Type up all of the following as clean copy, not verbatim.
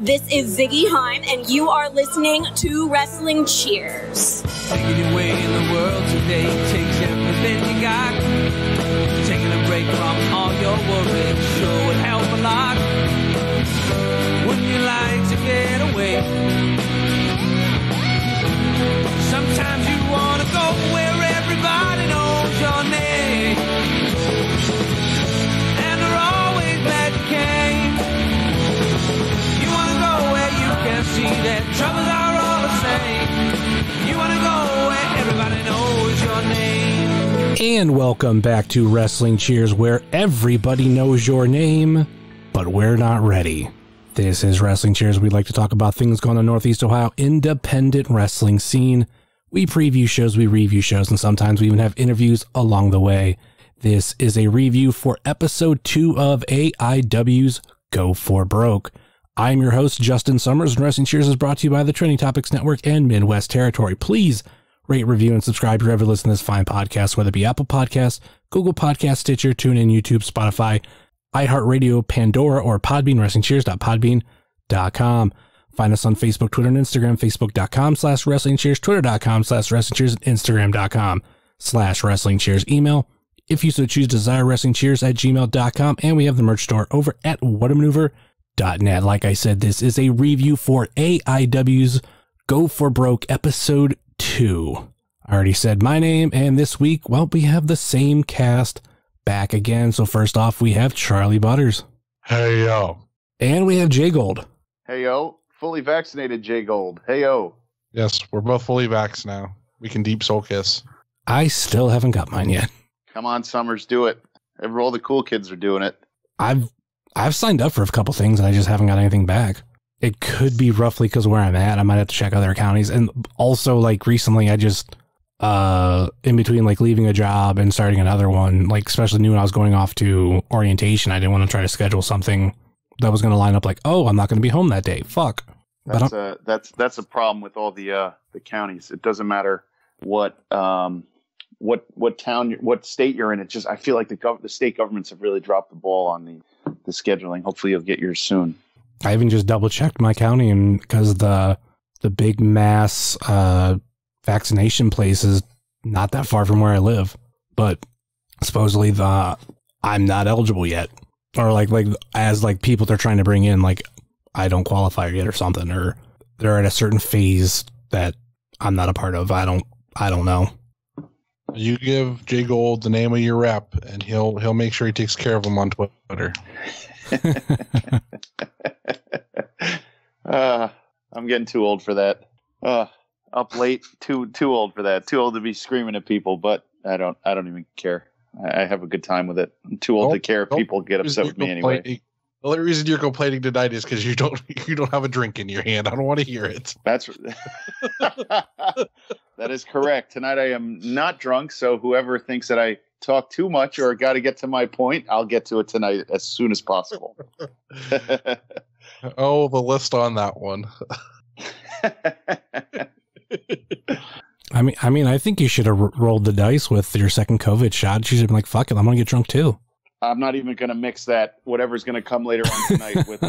This is Ziggy, Haim, and you are listening to Wrestling Cheers. Taking your way in the world today takes everything you got. Taking a break from all your worries sure would help a lot. Wouldn't you like to get away? Sometimes you want to go where everybody knows your name, and they're always glad you came. You want to go where you can see that troubles are all the same. You want to go where everybody knows your name. And welcome back to Wrestling Cheers, where everybody knows your name, but we're not ready. This is Wrestling Cheers. We'd like to talk about things going on in Northeast Ohio independent wrestling scene. We preview shows, we review shows, and sometimes we even have interviews along the way. This is a review for episode 2 of AIW's Go For Broke. I'm your host, Justin Summers, and Wrestling Cheers is brought to you by the Trending Topics Network and Midwest Territory. Please rate, review, and subscribe wherever you listen to this fine podcast, whether it be Apple Podcasts, Google Podcasts, Stitcher, TuneIn, YouTube, Spotify, iHeartRadio, Pandora, or Podbean, WrestlingCheers.podbean.com. Find us on Facebook, Twitter, and Instagram, Facebook.com/WrestlingCheers, Twitter.com/WrestlingCheers, and Instagram.com/WrestlingCheers. Email, if you so choose, desire WrestlingCheers@gmail.com, and we have the merch store over at whatamaneuver.net. Like I said, this is a review for AIW's Go For Broke episode 2. I already said my name, and this week, well, we have the same cast back again. So first off, we have Charly Butters. Hey, yo. And we have Jay Gold. Hey, yo. Fully vaccinated Jay Gold. Hey, yo. Yes, we're both fully vaxxed now. We can deep soul kiss. I still haven't got mine yet. Come on, Summers, do it. All the cool kids are doing it. I've signed up for a couple things and I just haven't got anything back. It could be roughly because where I'm at. I might have to check other counties. And also, like, recently I just, in between like leaving a job and starting another one, like especially when I was going off to orientation, I didn't want to try to schedule something that was going to line up like, oh, I'm not going to be home that day. Fuck. That's a problem with all the counties. It doesn't matter what town, what state you're in. It just, I feel like the state governments have really dropped the ball on the scheduling. Hopefully you'll get yours soon. I even just double checked my county, and because the big mass vaccination place is not that far from where I live, but supposedly I'm not eligible yet, or like as like people they're trying to bring in, like I don't qualify yet or something, or they're at a certain phase that I'm not a part of. I don't know. You give Jay Gold the name of your rep, and he'll make sure he takes care of them on Twitter. I'm getting too old for that. Up late, too old for that. Too old to be screaming at people, but I don't even care. I have a good time with it. I'm too old to care if people get upset with me anyway. The only reason you're complaining tonight is because you don't have a drink in your hand. I don't want to hear it. That is correct. Tonight I am not drunk, so whoever thinks that I talk too much or got to get to my point, I'll get to it tonight as soon as possible. Oh, the list on that one. I mean, I think you should have rolled the dice with your second COVID shot. You should have been like, fuck it, I'm going to get drunk too. I'm not even going to mix that, whatever's going to come later on tonight with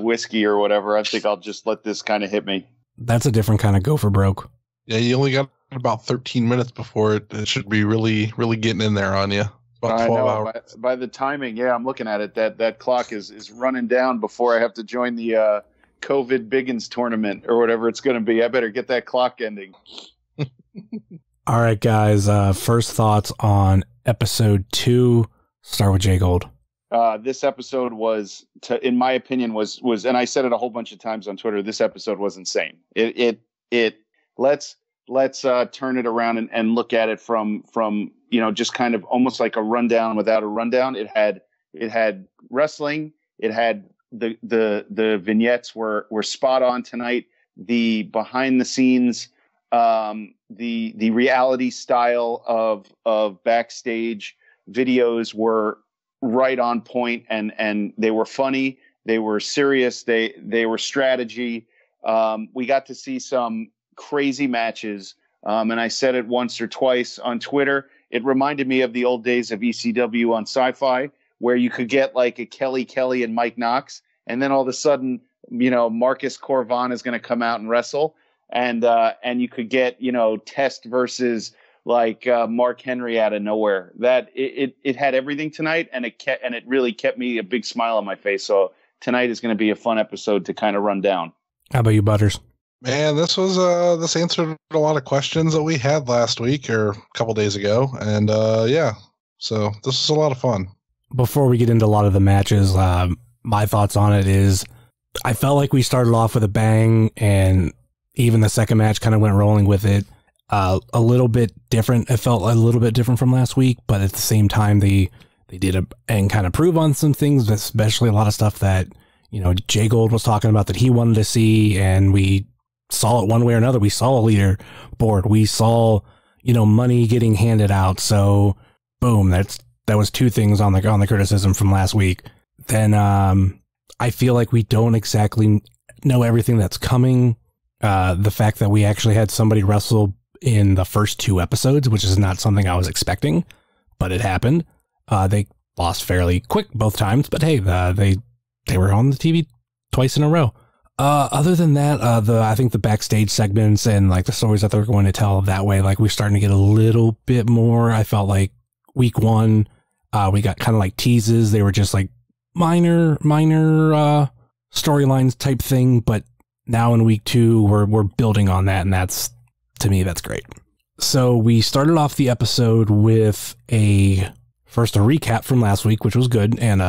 whiskey or whatever. I think I'll just let this kind of hit me. That's a different kind of go for broke. Yeah, you only got about 13 minutes before it should be really, really getting in there on you. About 12 hours. By the timing, yeah, I'm looking at it. That clock is running down before I have to join the COVID Biggins tournament or whatever it's going to be. I better get that clock ending. All right, guys. First thoughts on episode 2. Start with Jay Gold. This episode was, in my opinion, was, and I said it a whole bunch of times on Twitter. This episode was insane. Let's turn it around and look at it from just kind of almost like a rundown without a rundown. It had wrestling. It had the vignettes were spot on tonight. The behind the scenes, the reality style of backstage videos were right on point, and they were funny. They were serious. They were strategy. We got to see some crazy matches. And I said it once or twice on Twitter. It reminded me of the old days of ECW on Sci-Fi, where you could get like a Kelly and Mike Knox, and then all of a sudden Marcus Corvan is going to come out and wrestle, and you could get, Test versus like Mark Henry out of nowhere. That it had everything tonight, and it really kept me a big smile on my face. So tonight is going to be a fun episode to kind of run down. How about you, Butters? Man, this answered a lot of questions that we had last week or a couple days ago, and so this is a lot of fun. Before we get into a lot of the matches, my thoughts on it is I felt like we started off with a bang, and even the second match kind of went rolling with it. A little bit different. It felt a little bit different from last week, but at the same time, they did and kind of prove on some things, especially a lot of stuff that, Jay Gold was talking about that he wanted to see, and we saw it one way or another. We saw a leaderboard. We saw, money getting handed out. So boom, that was two things on the criticism from last week. Then I feel like we don't exactly know everything that's coming. The fact that we actually had somebody wrestle in the first two episodes, which is not something I was expecting, but it happened. They lost fairly quick both times, but hey, they were on the TV twice in a row. Other than that, I think the backstage segments and like the stories that they're going to tell that way, like we're starting to get a little bit more. I felt like week one, we got kind of like teases. They were just like minor storylines type thing, but now in week two, we're building on that, and to me, that's great. So we started off the episode with first a recap from last week, which was good, and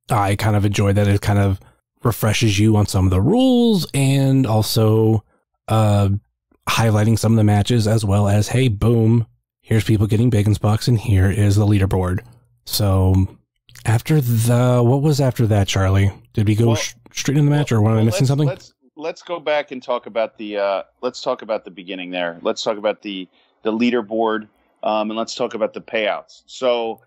I kind of enjoyed that. It kind of refreshes you on some of the rules, and also highlighting some of the matches, as well as, hey, boom, here's people getting Bacon's Bucks, and here is the leaderboard. So what was after that, Charlie? Did we go straight in the match, or am I missing something? Let's go back and talk about the beginning there. Let's talk about the leaderboard, and let's talk about the payouts. So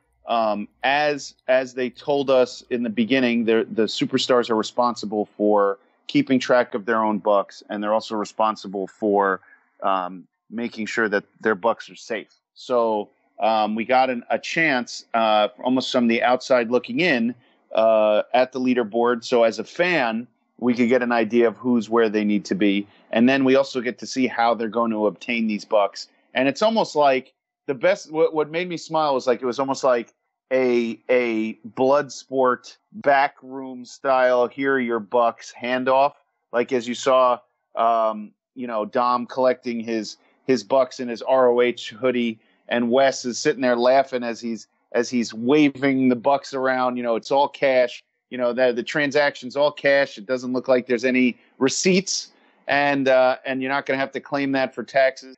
as they told us in the beginning, the superstars are responsible for keeping track of their own bucks, and they're also responsible for making sure that their bucks are safe. So we got a chance, almost from the outside looking in, at the leaderboard. So as a fan, we could get an idea of who's where they need to be. And then we also get to see how they're going to obtain these bucks. And it's almost like what made me smile was like, it was almost like a blood sport backroom style, here are your bucks handoff. Like as you saw, Dom collecting his bucks in his ROH hoodie, and Wes is sitting there laughing as he's waving the bucks around. It's all cash. The transaction's all cash. It doesn't look like there's any receipts, and you're not going to have to claim that for taxes.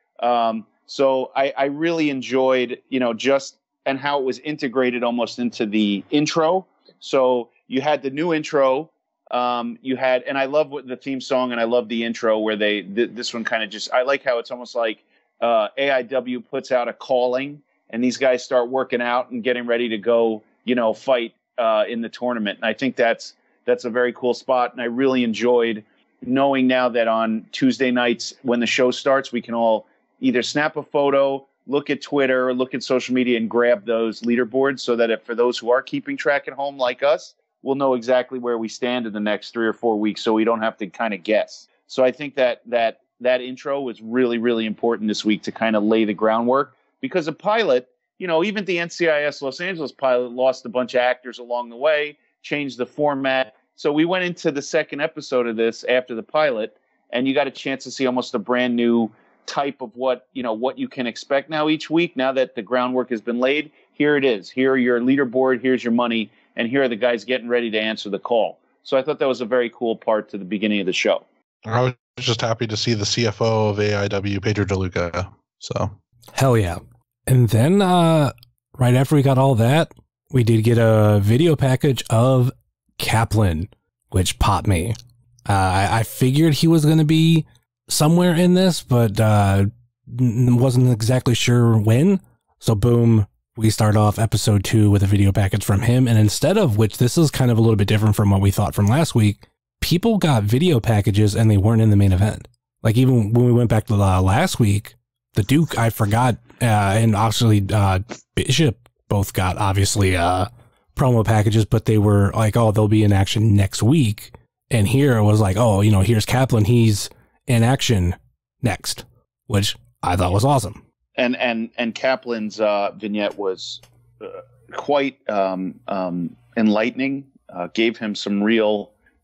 So I really enjoyed, and how it was integrated almost into the intro. So you had the new intro, and I love the theme song, and I love the intro where this one kind of I like how it's almost like AIW puts out a calling, and these guys start working out and getting ready to go, fight in the tournament. And I think that's a very cool spot. And I really enjoyed knowing now that on Tuesday nights when the show starts, we can all either snap a photo, look at Twitter, or look at social media and grab those leaderboards, so that for those who are keeping track at home like us, we'll know exactly where we stand in the next 3 or 4 weeks, so we don't have to kind of guess. So I think that intro was really, really important this week to kind of lay the groundwork, because a pilot, even the NCIS Los Angeles pilot lost a bunch of actors along the way, changed the format. So we went into the second episode of this after the pilot, and you got a chance to see almost a brand new type of what you can expect now each week. Now that the groundwork has been laid, here it is. Here are your leaderboard, here's your money, and here are the guys getting ready to answer the call. So I thought that was a very cool part to the beginning of the show. I was just happy to see the CFO of AIW, Pedro DeLuca. So hell yeah. And then right after we got all that, we did get a video package of Kaplan, which popped me. I figured he was going to be somewhere in this, but wasn't exactly sure when. So boom, we start off episode 2 with a video package from him. And instead of which, this is kind of a little bit different from what we thought from last week, people got video packages and they weren't in the main event. Like even when we went back to last week, the Duke, I forgot, and actually Bishop both got obviously promo packages, but they were like, oh, they'll be in action next week. And here it was like, oh, here's Kaplan. He's in action next, which I thought was awesome. And Kaplan's vignette was quite enlightening. Gave him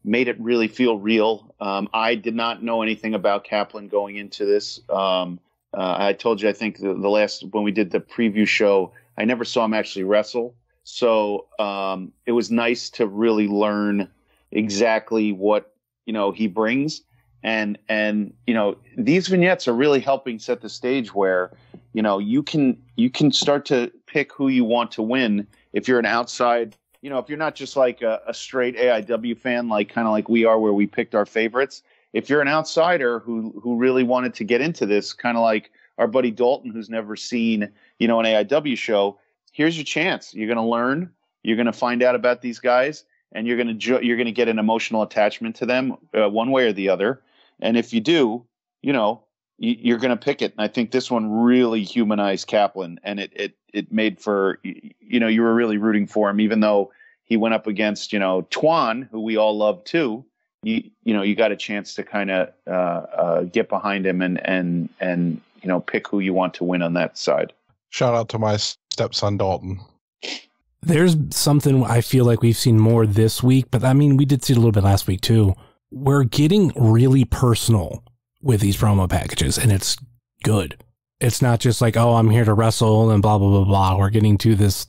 made it really feel real. I did not know anything about Kaplan going into this. I told you, I think when we did the preview show, I never saw him actually wrestle. So it was nice to really learn exactly what, he brings. And these vignettes are really helping set the stage where, you can start to pick who you want to win. If you're an outside, if you're not just like a straight AIW fan, kind of like we are, where we picked our favorites. If you're an outsider who really wanted to get into this, kind of like our buddy Dalton, who's never seen, an AIW show, here's your chance. You're going to learn, you're going to find out about these guys, and you're going to get an emotional attachment to them one way or the other. And if you do, you're going to pick it. And I think this one really humanized Kaplan, and it made for, you were really rooting for him, even though he went up against, Twan, who we all love too. You got a chance to kind of get behind him and pick who you want to win on that side. Shout out to my stepson Dalton. There's something I feel like we've seen more this week, but I mean, we did see it a little bit last week too. We're getting really personal with these promo packages, and it's good. It's not just like, oh, I'm here to wrestle and blah, blah, blah, blah. We're getting to this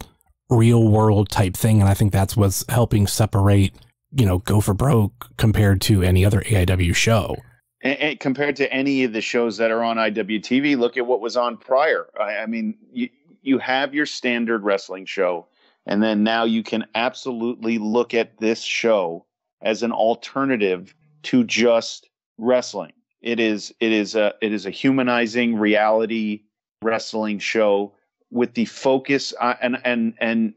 real world type thing. And I think that's what's helping separate, Go for Broke compared to any other AIW show. And compared to any of the shows that are on IWTV, look at what was on prior. I mean, you have your standard wrestling show, and then now you can absolutely look at this show as an alternative to just wrestling. It is a humanizing reality wrestling show with the focus and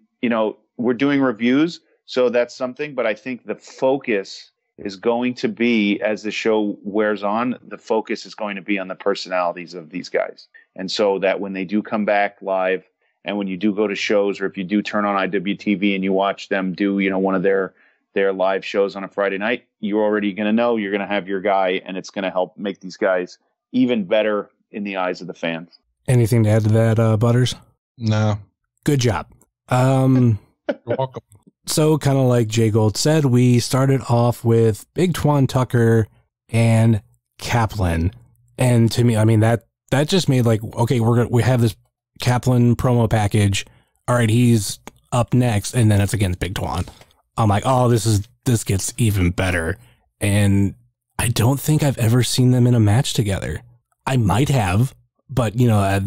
we're doing reviews, so that's something, but I think the focus is going to be, as the show wears on, the focus is going to be on the personalities of these guys. And so that when they do come back live, and when you do go to shows, or if you do turn on IWTV and you watch them do, one of their live shows on a Friday night, you're already going to know you're going to have your guy, and it's going to help make these guys even better in the eyes of the fans. Anything to add to that, Butters? No. Good job. You're welcome. So kind of like Jay Gold said, we started off with Big Twan Tucker and Kaplan. And to me, I mean, that just made like, okay, we have this Kaplan promo package. All right, he's up next, and then it's against Big Twan. I'm like, oh, this gets even better. And I don't think I've ever seen them in a match together. I might have, but at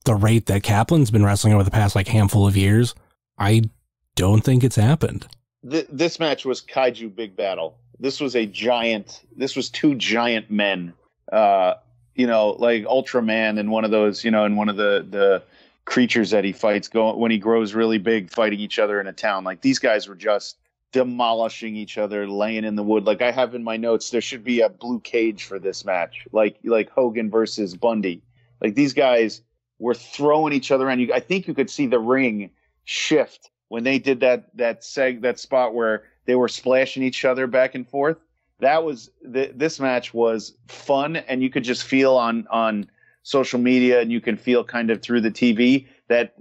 the rate that Kaplan's been wrestling over the past like handful of years, I don't think it's happened. This match was Kaiju Big Battle. This was two giant men, like Ultraman and one of those, and one of the creatures that he fights when he grows really big, fighting each other in a town. Like, these guys were just demolishing each other, laying in the wood. Like, I have in my notes, there should be a blue cage for this match, like Hogan versus Bundy. Like, these guys were throwing each other around. I think you could see the ring shift when they did that spot where they were splashing each other back and forth. That was this match was fun, and you could just feel on social media, and you can feel kind of through the TV that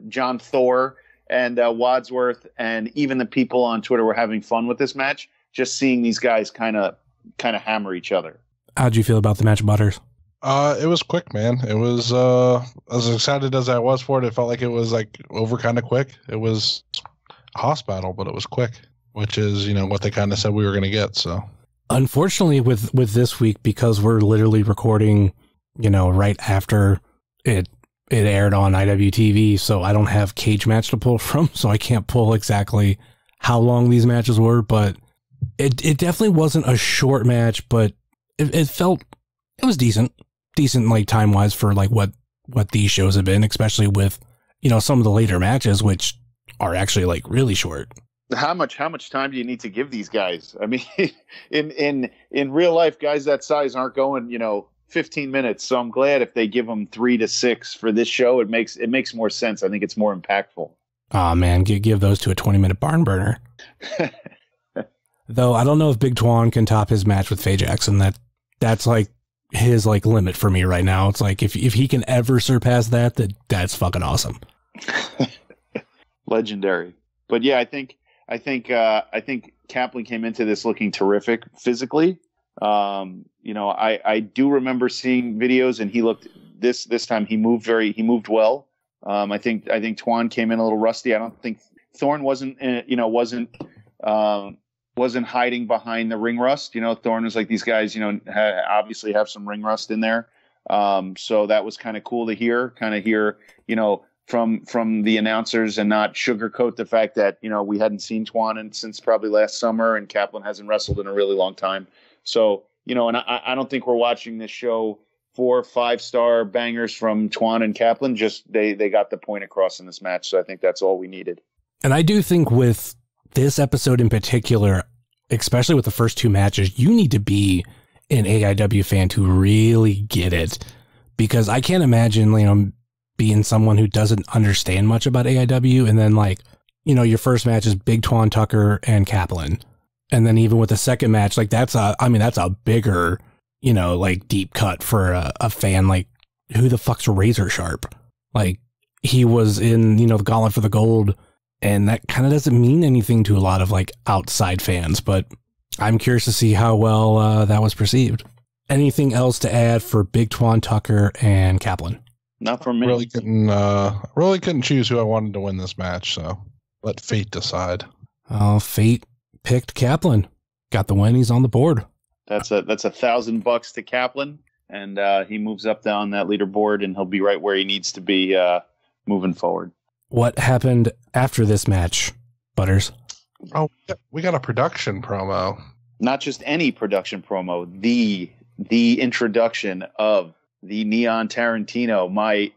John Thor and Wadsworth and even the people on Twitter were having fun with this match, just seeing these guys kind of hammer each other. How'd you feel about the match, Butters? It was quick, man. It was as excited as I was for it. It felt like it was like over kind of quick. It was a house battle, but it was quick, which is what they kind of said we were going to get. So unfortunately, with this week, because we're literally recording, right after it aired on IWTV, so I don't have Cage Match to pull from, so I can't pull exactly how long these matches were, but it definitely wasn't a short match, but it was decent like time wise for like what these shows have been, especially with some of the later matches, which are actually like really short. How much time do you need to give these guys? I mean, in real life, guys that size aren't going 15 minutes. So I'm glad if they give them 3 to 6 for this show. It makes more sense. I think it's more impactful. Oh man, give those to a 20-minute barn burner. Though I don't know if Big Twan can top his match with Faye Jackson. That's like his like limit for me right now. It's like if he can ever surpass that's fucking awesome. Legendary. But yeah, I think Kaplan came into this looking terrific physically. I do remember seeing videos, and he looked this time he moved well. I think Twan came in a little rusty. I don't think Thorne wasn't hiding behind the ring rust. Thorne was like, these guys, obviously have some ring rust in there. So that was kind of cool to hear, from the announcers, and not sugarcoat the fact that, we hadn't seen Twan since probably last summer, and Kaplan hasn't wrestled in a really long time. So, and I don't think we're watching this show 4 or 5-star bangers from Twan and Kaplan. Just they got the point across in this match. So I think that's all we needed. And I do think with this episode in particular, especially with the first 2 matches, you need to be an AIW fan to really get it, because I can't imagine, being someone who doesn't understand much about AIW, and then your first match is Big Twan Tucker and Kaplan. And then even with the second match, that's a bigger, deep cut for a fan. Like, who the fuck's Razor Sharp? Like, he was in, the Gauntlet for the Gold, and that kind of doesn't mean anything to a lot of outside fans, but I'm curious to see how well that was perceived. Anything else to add for Big Twan Tucker and Kaplan? Not for me. Really couldn't choose who I wanted to win this match, so let fate decide. Oh, fate picked Kaplan. Got the win. He's on the board. That's $1,000 to Kaplan, and he moves up down that leaderboard, and he'll be right where he needs to be moving forward. What happened after this match, Butters? Oh, we got a production promo. Not just any production promo. The introduction of the Neon Tarantino,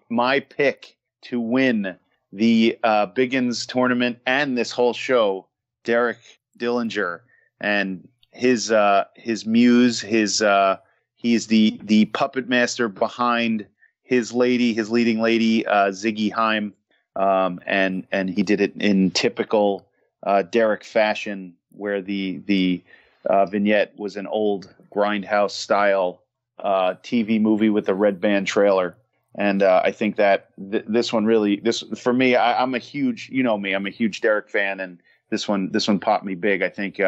my pick to win the Biggins tournament and this whole show, Derek Dillinger, and his muse, he's the puppet master behind his leading lady, Ziggy Haim, and he did it in typical Derek fashion, where the vignette was an old Grindhouse style TV movie with a red band trailer. And I think that this one really, for me, I'm a huge, I'm a huge Derek fan, and this one popped me big. I think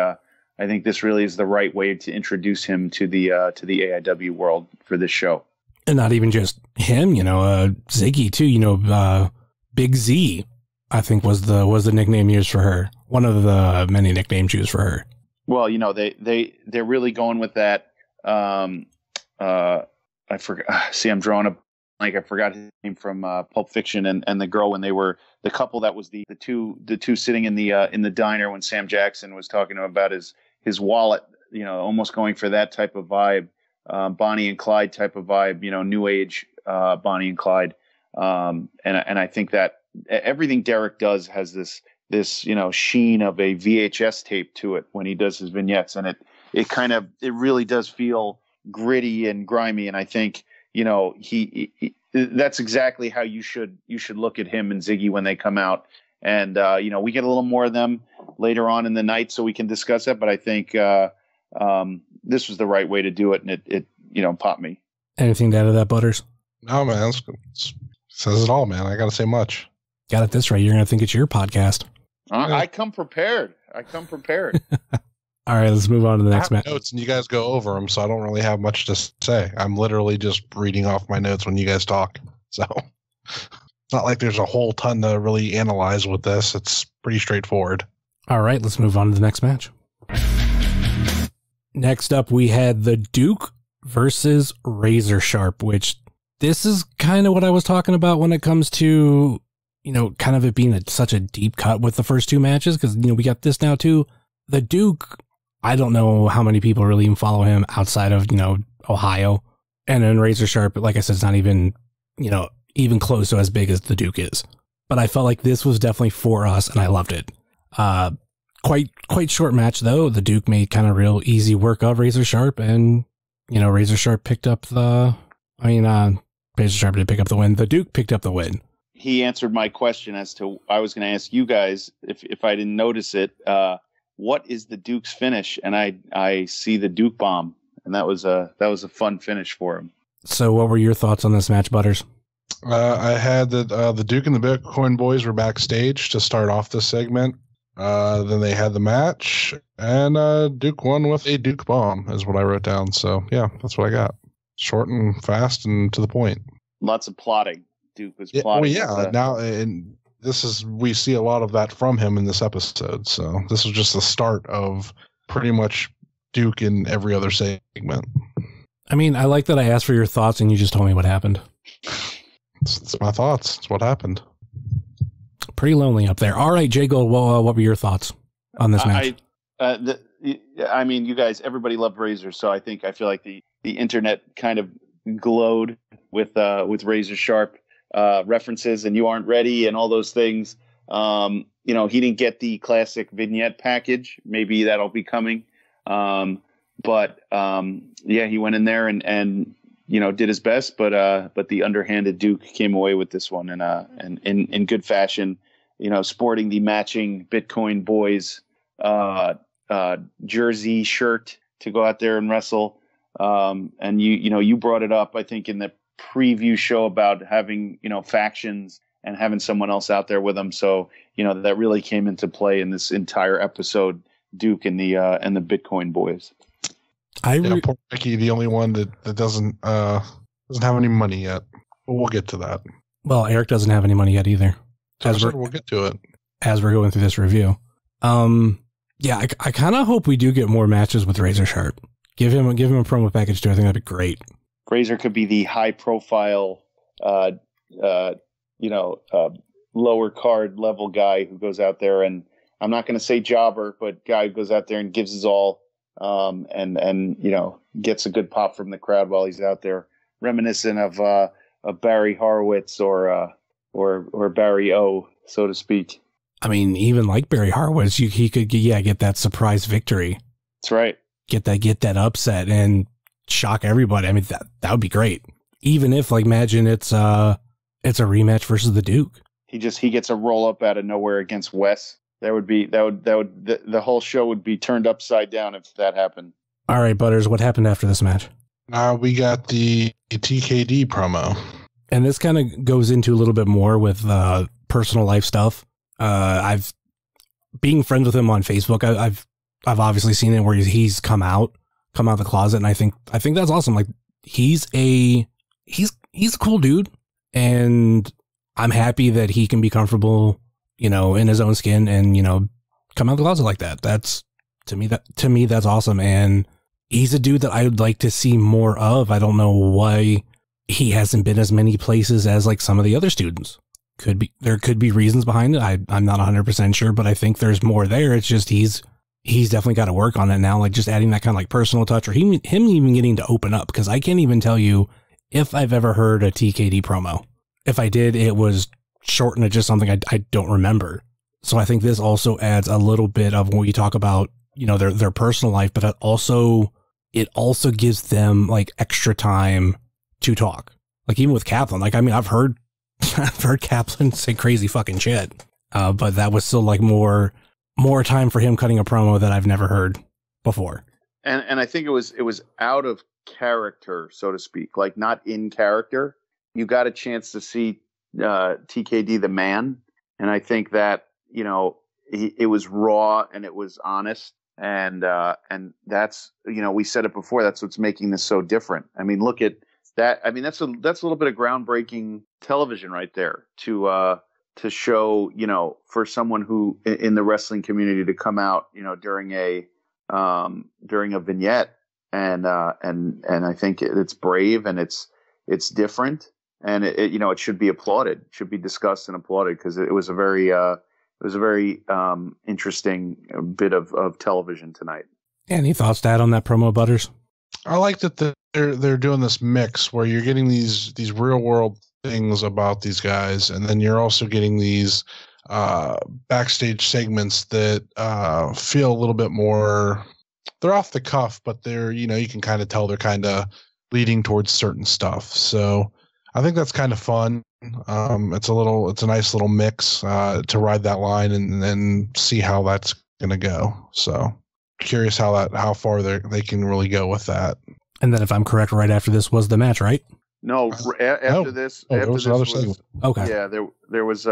this really is the right way to introduce him to the AIW world for this show. And not even just him, Ziggy too. Big Z, I think was the nickname used for her. One of the many nicknames used for her. Well, they're really going with that. I forgot. See, I'm drawing a blank. I forgot his name from Pulp Fiction, and the girl when they were the couple that was the two sitting in the diner when Sam Jackson was talking to him about his wallet. Almost going for that type of vibe, Bonnie and Clyde type of vibe. New age Bonnie and Clyde. And I think that everything Derek does has this sheen of a VHS tape to it when he does his vignettes, and it really does feel gritty and grimy. And I think he that's exactly how you should look at him and Ziggy when they come out. And we get a little more of them later on in the night, so we can discuss it. But I think this was the right way to do it, and it popped me. Anything to add to that, Butters? No, man, it says it all, man. I got to say much. Got it this right. You're going to think it's your podcast. I come prepared. All right, let's move on to the next match. Notes, and you guys go over them, so I don't really have much to say. I'm literally just reading off my notes when you guys talk. So it's not like there's a whole ton to really analyze with this. It's pretty straightforward. All right, let's move on to the next match. Next up, we had the Duke versus Razor Sharp, which this is kind of what I was talking about when it comes to, kind of it being such a deep cut with the first 2 matches, because, we got this now too. The Duke, I don't know how many people really even follow him outside of, Ohio. And then Razor Sharp, like I said, it's not even, even close to as big as the Duke is. But I felt like this was definitely for us, and I loved it. Quite short match, though. The Duke made kind of real easy work of Razor Sharp, and, Razor Sharp picked up Razor Sharp did pick up the win. The Duke picked up the win. He answered my question as to, I was going to ask you guys if I didn't notice it. what is the Duke's finish? And I see the Duke bomb, and that was a fun finish for him. So what were your thoughts on this match, Butters? I had that the Duke and the Bitcoin Boys were backstage to start off this segment. Then they had the match, and Duke won with a Duke bomb, is what I wrote down. So yeah, that's what I got. Short and fast and to the point. Lots of plotting. Duke was plotting. Well, yeah. Now, and we see a lot of that from him in this episode. So this was just the start of pretty much Duke in every other segment. I mean, I like that I asked for your thoughts and you just told me what happened. It's my thoughts. It's what happened. Pretty lonely up there. All right, Jay Gold, what were your thoughts on this match? I mean, you guys, everybody loved Razor, so I feel like the internet kind of glowed with Razor Sharp references and You Aren't Ready and all those things. He didn't get the classic vignette package. Maybe that'll be coming. But he went in there and did his best, but the underhanded Duke came away with this one and in good fashion, sporting the matching Bitcoin Boys jersey shirt to go out there and wrestle. And you brought it up, I think, in the preview show about having, factions and having someone else out there with them. So, that really came into play in this entire episode, Duke and the Bitcoin Boys. Poor Mickey, the only one that doesn't have any money yet. But we'll get to that. Well, Eric doesn't have any money yet either. We'll get to it as we're going through this review. I kind of hope we do get more matches with Razor Sharp. Give him a promo package too. I think that'd be great. Razor could be the high profile, lower card level guy who goes out there and I'm not going to say jobber, but guy who goes out there and gives his all. And gets a good pop from the crowd while he's out there, reminiscent of Barry Horowitz or Barry O, so to speak. I mean, even like Barry Horowitz, he could get that surprise victory. That's right. Get that upset and shock everybody. I mean, that would be great. Even if, like, imagine it's a rematch versus the Duke. He gets a roll up out of nowhere against Wes. The whole show would be turned upside down if that happened. All right, Butters, what happened after this match? We got the TKD promo. And this kind of goes into a little bit more with personal life stuff. I've being friends with him on Facebook. I've obviously seen it where he's come out of the closet, and I think that's awesome. Like he's a cool dude, and I'm happy that he can be comfortable, in his own skin and, come out of the closet like that. That's to me, that's awesome. And he's a dude that I would like to see more of. I don't know why he hasn't been as many places as like some of the other students. There could be reasons behind it. I'm not 100% sure, but I think there's more there. It's just, he's definitely got to work on it now. Like just adding that kind of like personal touch or him even getting to open up. Cause I can't even tell you if I've ever heard a TKD promo. If I did, it was short and it's just something I don't remember. So I think this also adds a little bit of when you talk about, their personal life, but it also gives them like extra time to talk. Like even with Kaplan, like, I mean, I've heard Kaplan say crazy fucking shit. But that was still like more time for him cutting a promo that I've never heard before. And I think it was out of character, so to speak, like not in character. You got a chance to see TKD the man, and I think that it was raw and it was honest, and that's we said it before. That's what's making this so different. I mean, look at that. I mean, that's a little bit of groundbreaking television right there to show for someone who in the wrestling community to come out during a vignette, and I think it's brave and it's different. And it should be applauded, should be discussed and applauded because it was a very interesting bit of television tonight. Any thoughts, Dad, on that promo, Butters? I like that they're doing this mix where you're getting these real world things about these guys, and then you're also getting these backstage segments that feel a little bit more. They're off the cuff, but they're you can kind of tell they're kind of leading towards certain stuff. So I think that's kind of fun. It's a nice little mix to ride that line and see how that's going to go. So curious how far they can really go with that. And then if I'm correct, right after this was the match, right? No, after this, there was another segment. Okay. Yeah, there was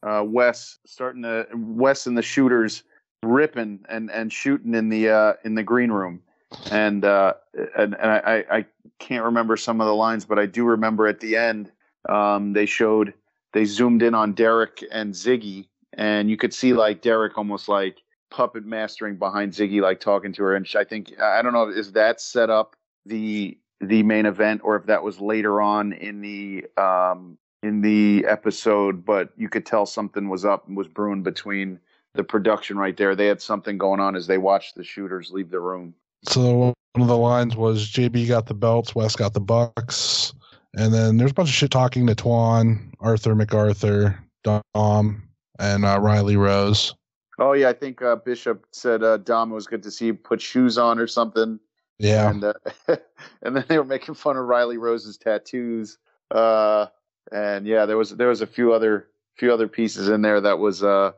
Wes and the shooters ripping and shooting in the green room, and I can't remember some of the lines, but I do remember at the end they zoomed in on Derek and Ziggy, and you could see like Derek almost like puppet mastering behind Ziggy, like talking to her, and I don't know if that set up the main event or if that was later on in the episode, but you could tell something was up and was brewing between the production right there. They had something going on as they watched the shooters leave the room. So one of the lines was JB got the belts, Wes got the bucks, and then there's a bunch of shit talking to Twan, Arthur MacArthur, Dom, and Riley Rose. Oh yeah, I think Bishop said Dom, it was good to see you put shoes on or something. Yeah, and then they were making fun of Riley Rose's tattoos. And yeah, there was a few other pieces in there that was a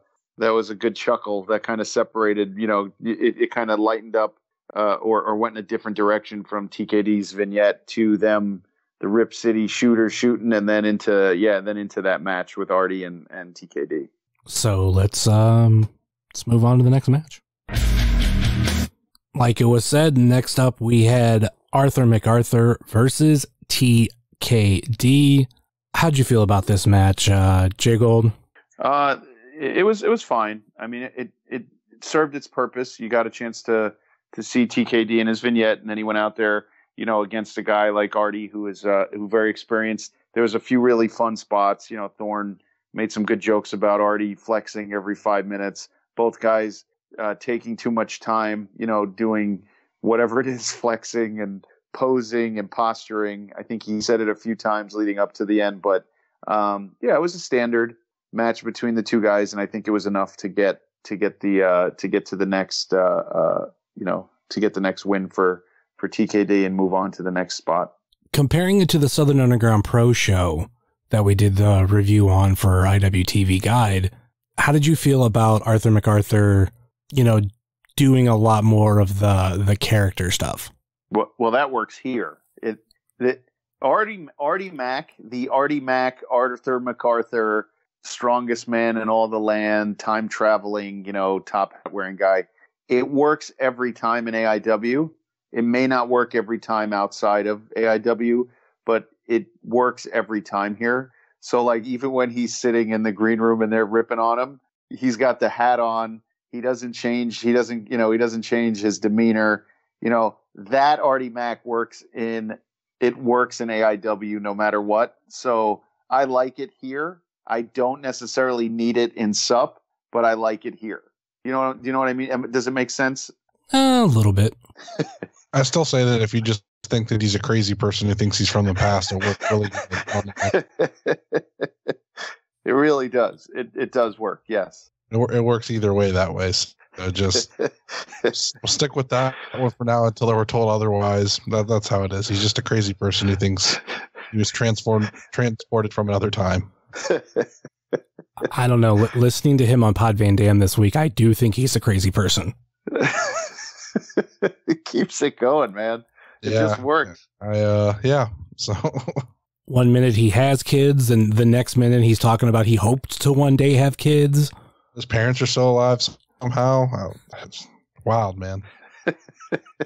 good chuckle that kind of separated. You know, it kind of lightened up or went in a different direction from TKD's vignette to them, the Rip City shooter shooting, and then into that match with Artie and TKD. So let's move on to the next match. Like it was said, next up we had Arthur MacArthur versus TKD. How'd you feel about this match, J Gold? It was fine. I mean, it served its purpose. You got a chance to see TKD in his vignette, and then he went out there, you know, against a guy like Artie, who is very experienced. There was a few really fun spots. You know, Thorne made some good jokes about Artie flexing every 5 minutes. Both guys taking too much time, you know, doing whatever it is, flexing and posing and posturing. I think he said it a few times leading up to the end, but it was a standard match between the two guys, and I think it was enough to get to the next to get the next win for TKD and move on to the next spot. Comparing it to the Southern Underground Pro show that we did the review on for IWTV Guide, how did you feel about Arthur MacArthur, you know, doing a lot more of the character stuff? Well, that works here. Artie Mack, Arthur MacArthur, strongest man in all the land, time traveling, you know, top hat wearing guy. It works every time in AIW. It may not work every time outside of AIW, but it works every time here. So like even when he's sitting in the green room and they're ripping on him, he's got the hat on. He doesn't change. He doesn't change his demeanor. You know, that Artie Mack works in AIW no matter what. So I like it here. I don't necessarily need it in SUP, but I like it here. You know what I mean? Does it make sense? A little bit. I still say that if you just think that he's a crazy person who thinks he's from the past, it works really good. It really does. It does work. Yes. It works either way that way. So just we'll stick with that one for now until we're told otherwise. That's how it is. He's just a crazy person who thinks he was transported from another time. I don't know. Listening to him on Pod Van Dam this week, I do think he's a crazy person. It keeps it going, man. It just works. So 1 minute he has kids, and the next minute he's talking about he hoped to one day have kids. His parents are still alive somehow. It's wild, man.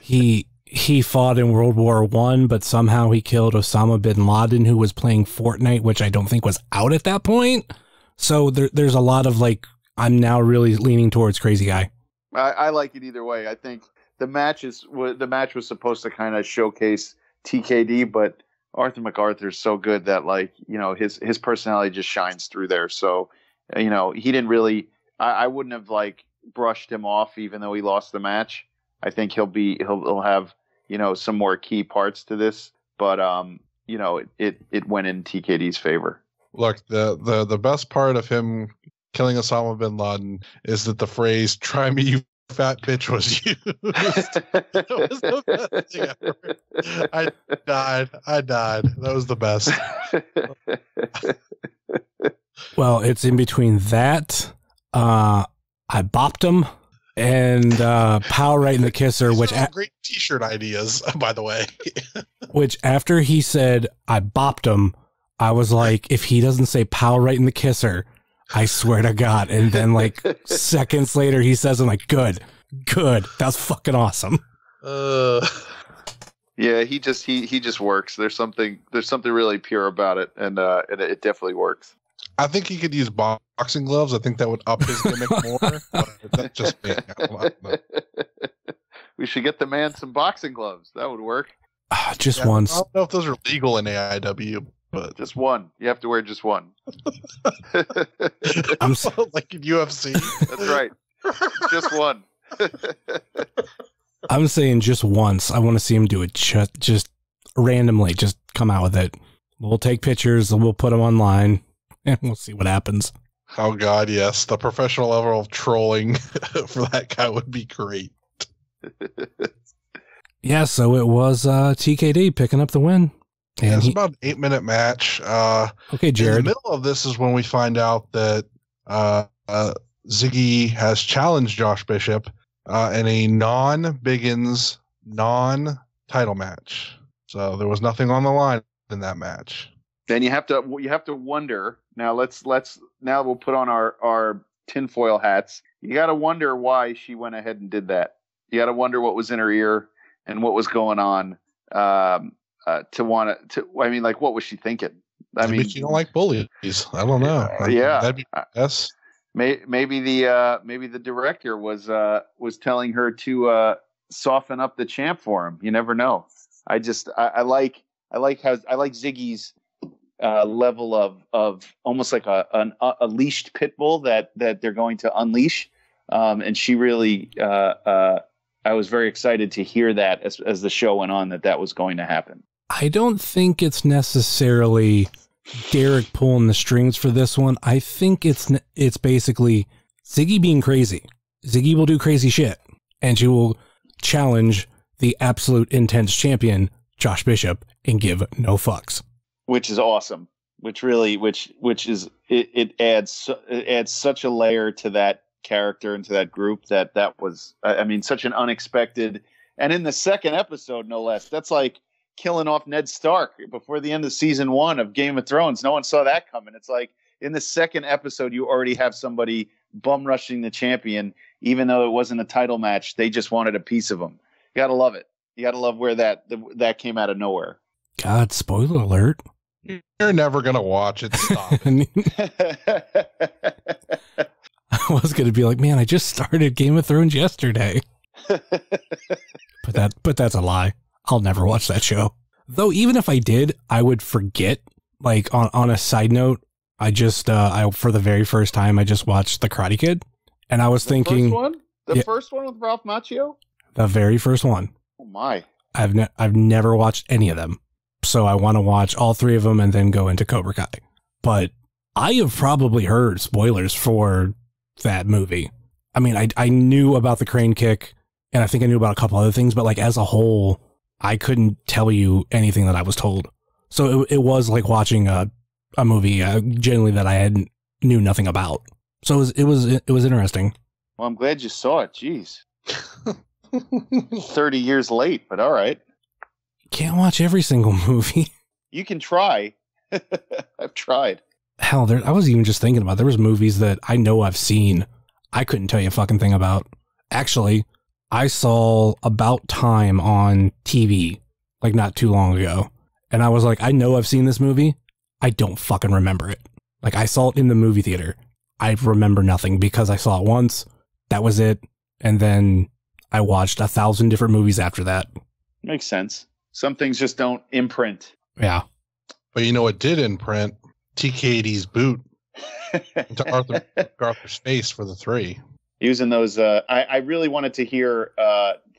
He fought in World War I, but somehow he killed Osama bin Laden, who was playing Fortnite, which I don't think was out at that point. So there's a lot of like, I'm now really leaning towards crazy guy. I like it either way. I think the match was supposed to kind of showcase TKD, but Arthur MacArthur is so good that, like, you know, his personality just shines through there. So, you know, he didn't really. I wouldn't have like brushed him off, even though he lost the match. I think he'll have, you know, some more key parts to this, but you know, it went in TKD's favor. Look, the best part of him killing Osama bin Laden is that the phrase "try me, you fat bitch" was used. That was the best thing ever. I died. That was the best. Well, it's in between that. I bopped him, And power right in the kisser, which are great T-shirt ideas, by the way. Which after he said I bopped him, I was like, if he doesn't say power right in the kisser, I swear to God. And then like seconds later, he says, I'm like, good. That's fucking awesome. Yeah, he just works. There's something really pure about it, and it definitely works. I think he could use boxing gloves. I think that would up his gimmick more. But that's just me. I don't know. We should get the man some boxing gloves. That would work. Just once. I don't know if those are legal in AIW, but just one. You have to wear just one. I'm like in UFC. That's right. Just one. I'm saying just once. I want to see him do it just randomly. Just come out with it. We'll take pictures and we'll put them online and we'll see what happens. Oh God, yes. The professional level of trolling for that guy would be great. Yeah, so it was TKD picking up the win. And it's about an 8-minute match. Okay, Jared. In the middle of this is when we find out that Ziggy has challenged Josh Bishop in a non-Biggins, non-title match. So there was nothing on the line in that match. Then you have to wonder. Now now we'll put on our tinfoil hats. You got to wonder why she went ahead and did that. You got to wonder what was in her ear and what was going on. I mean, like, what was she thinking? Maybe she don't like bullies. I don't know. Yeah, that'd be yes. Maybe the director was telling her to soften up the champ for him. You never know. I like Ziggy's level of almost like a leashed pit bull that they're going to unleash. And she really, I was very excited to hear that as the show went on that was going to happen. I don't think it's necessarily Derek pulling the strings for this one. I think it's basically Ziggy being crazy. Ziggy will do crazy shit, and she will challenge the absolute intense champion, Josh Bishop, and give no fucks. Which is awesome. Which is it adds such a layer to that character and to that group that was, I mean, such an unexpected, and in the second episode, no less. That's like killing off Ned Stark before the end of season 1 of Game of Thrones. No one saw that coming. It's like in the second episode, you already have somebody bum rushing the champion, even though it wasn't a title match. They just wanted a piece of him. You gotta love it. You gotta love where that came out of nowhere. God, spoiler alert. You're never gonna watch it. Stop. I was gonna be like, man, I just started Game of Thrones yesterday. But that's a lie. I'll never watch that show. Though even if I did, I would forget. Like on a side note, I just for the very first time I just watched The Karate Kid, and I was thinking the first one with Ralph Macchio? The very first one. Oh my. I've never watched any of them. So I want to watch all 3 of them and then go into Cobra Kai. But I have probably heard spoilers for that movie. I mean, I knew about the crane kick, and I think I knew about a couple other things, but like as a whole, I couldn't tell you anything that I was told. So it was like watching a movie generally that I knew nothing about. So it was interesting. Well, I'm glad you saw it. Jeez. 30 years late, but all right. Can't watch every single movie. You can try. I've tried. Hell, I was even just thinking about, there was movies that I know I've seen. I couldn't tell you a fucking thing about. Actually, I saw About Time on TV, like not too long ago. And I was like, I know I've seen this movie. I don't fucking remember it. Like, I saw it in the movie theater. I remember nothing because I saw it once. That was it. And then I watched 1,000 different movies after that. Makes sense. Some things just don't imprint. Yeah. But you know what did imprint? TKD's boot into Macarthur's face for the 3. Using those, I really wanted to hear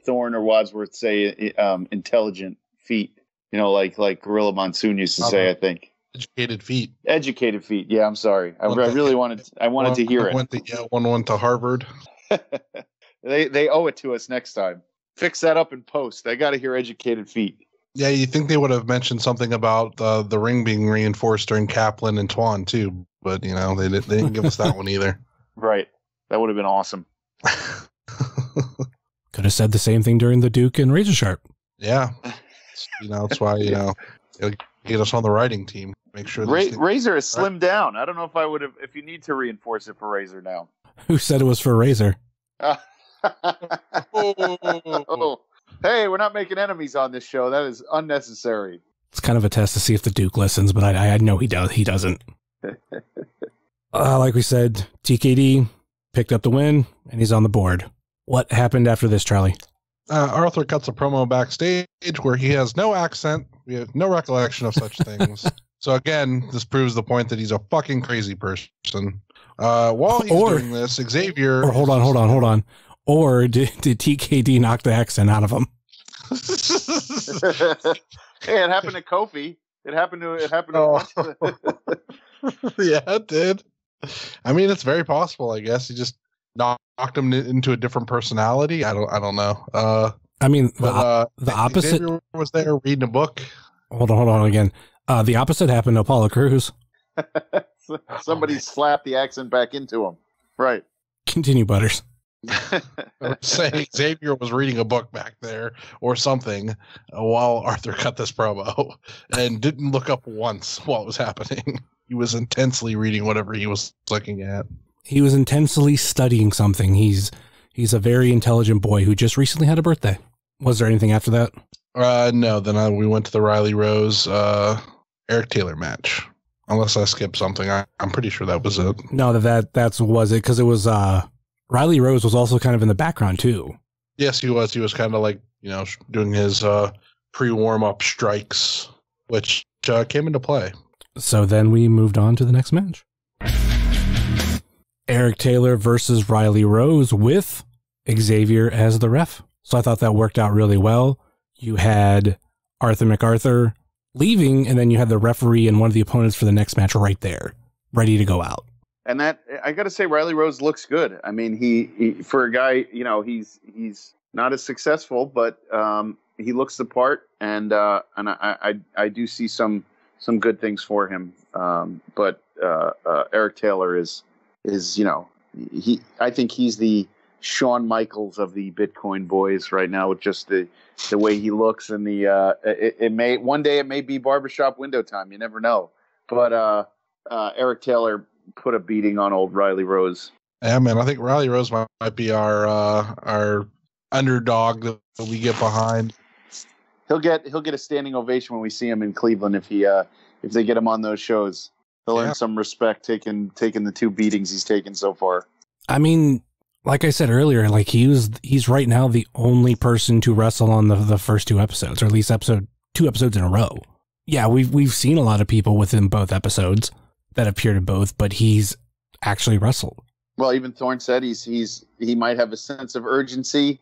Thorne or Wadsworth say intelligent feet. You know, like Gorilla Monsoon used to say, I think. Educated feet. Educated feet. Yeah, I'm sorry. I wanted to hear it. Went to Harvard. They owe it to us next time. Fix that up in post. I got to hear educated feet. Yeah, you think they would have mentioned something about the ring being reinforced during Kaplan and Twan too, but you know they didn't give us that one either. Right, that would have been awesome. Could have said the same thing during the Duke and Razor Sharp. Yeah. That's why, it'll get us on the writing team. Make sure Razor is slimmed down. I don't know if I would have, if you need to reinforce it for Razor now. Who said it was for Razor? Oh. Hey, we're not making enemies on this show. That is unnecessary. It's kind of a test to see if the Duke listens, but I know he does. He doesn't. Like we said, TKD picked up the win, and he's on the board. What happened after this, Charlie? Arthur cuts a promo backstage where he has no accent. We have no recollection of such things. So again, this proves the point that he's a fucking crazy person. While he's doing this, Xavier... Or hold on. Or did TKD knock the accent out of him? Hey, it happened to Kofi. It happened to Yeah, it did. I mean, it's very possible, I guess. He just knocked him into a different personality. I don't know. The opposite... Xavier was there reading a book. Hold on again. The opposite happened to Apollo Crews. Somebody slapped the accent back into him. Right. Continue, Butters. Saying Xavier was reading a book back there or something while Arthur cut this promo and didn't look up once while it was happening. He was intensely reading whatever he was looking at. He was intensely studying something. He's a very intelligent boy who just recently had a birthday. Was there anything after that? No. Then we went to the Riley Rose Eric Taylor match. Unless I skipped something, I'm pretty sure that was it. No, that was it, because it was Riley Rose was also kind of in the background too. Yes, he was. He was kind of like doing his pre-warm-up strikes, which came into play. So then we moved on to the next match. Eric Taylor versus Riley Rose with Xavier as the ref. So I thought that worked out really well. You had Arthur Macarthur leaving, and then you had the referee and one of the opponents for the next match right there, ready to go out. And that, I got to say, Riley Rose looks good. I mean, he for a guy, he's not as successful, but he looks the part, and I do see some good things for him. But Eric Taylor is I think he's the Shawn Michaels of the Bitcoin boys right now, with just the way he looks, and it may one day it may be barbershop window time. You never know. But Eric Taylor put a beating on old Riley Rose. Yeah, man, I think Riley Rose might be our underdog that we get behind. He'll get a standing ovation when we see him in Cleveland if they get him on those shows. He'll earn some respect taking the two beatings he's taken so far. I mean, like I said earlier, like he's right now the only person to wrestle on the first two episodes, or at least two episodes in a row. Yeah, we've seen a lot of people within both episodes that appeared in both, but he's actually wrestled. Well, even Thorne said he might have a sense of urgency,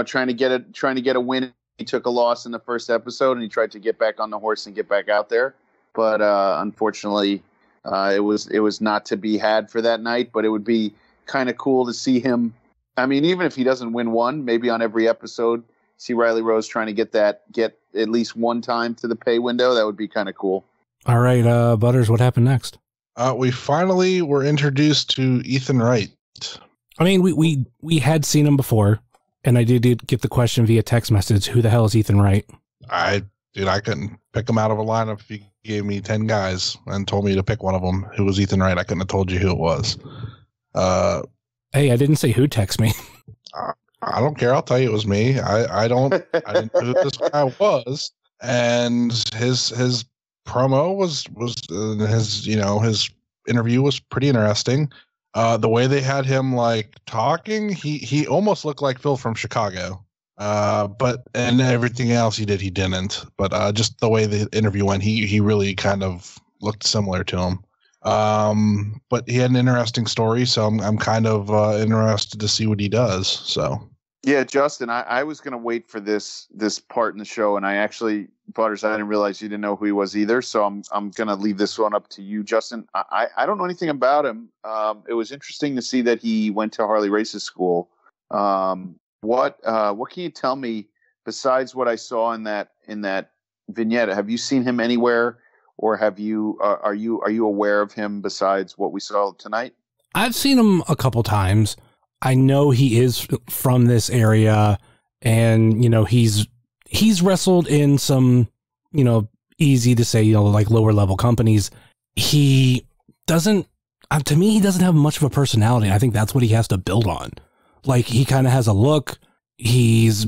trying to get a win. He took a loss in the first episode, and he tried to get back on the horse and get back out there. But unfortunately, it was not to be had for that night. But it would be kind of cool to see him. I mean, even if he doesn't win one, maybe on every episode, see Riley Rose trying to get at least one time to the pay window. That would be kind of cool. All right, Butters, what happened next? We finally were introduced to Ethan Wright. I mean, we had seen him before, and I did get the question via text message, who the hell is Ethan Wright? I couldn't pick him out of a lineup if you gave me 10 guys and told me to pick one of them who was Ethan Wright. I couldn't have told you who it was. Hey, I didn't say who text me. I don't care. I'll tell you it was me. I didn't know who this guy was. And his promo was his interview was pretty interesting. The way they had him like talking, he almost looked like Phil from Chicago. And everything else he didn't. But just the way the interview went, he really kind of looked similar to him. But he had an interesting story, so I'm kind of interested to see what he does. So yeah, Justin, I was gonna wait for this part in the show, and I actually, Butters, I didn't realize you didn't know who he was either. So I'm gonna leave this one up to you, Justin. I don't know anything about him. It was interesting to see that he went to Harley Race's school. What can you tell me besides what I saw in that vignette? Have you seen him anywhere, or are you aware of him besides what we saw tonight? I've seen him a couple times. I know he is from this area, and, you know, he's wrestled in some, you know, easy to say, you know, like lower level companies. He doesn't, to me, he doesn't have much of a personality. I think that's what he has to build on. Like, he kind of has a look. He's,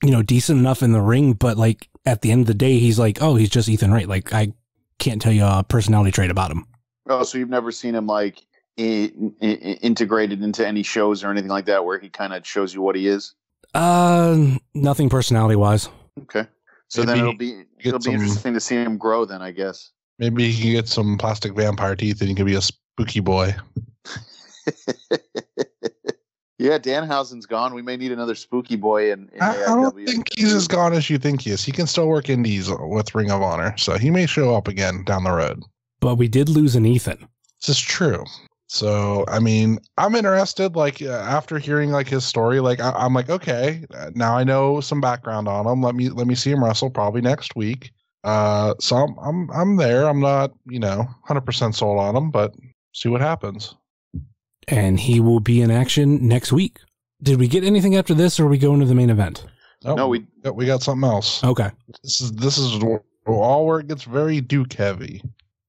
you know, decent enough in the ring, but like at the end of the day, he's like, oh, he's just Ethan Wright. Like, I can't tell you a personality trait about him. Oh, so you've never seen him like integrated into any shows or anything like that where he kind of shows you what he is? Nothing personality wise. Okay. So Maybe then it'll be interesting to see him grow then, I guess. Maybe he can get some plastic vampire teeth and he can be a spooky boy. Yeah, Danhausen's gone. We may need another spooky boy in I AIW. don't think he's as gone as you think he is. He can still work indies with Ring of Honor, so he may show up again down the road. But we did lose an Ethan. This is true. So, I mean, I'm interested, like, after hearing, like, his story, like, I'm like, okay, now I know some background on him. Let me see him wrestle probably next week. So I'm there. I'm not, you know, 100% sold on him, but see what happens. And he will be in action next week. Did we get anything after this, or are we going to the main event? Oh, No, we got something else. Okay. This is all where it gets very Duke heavy.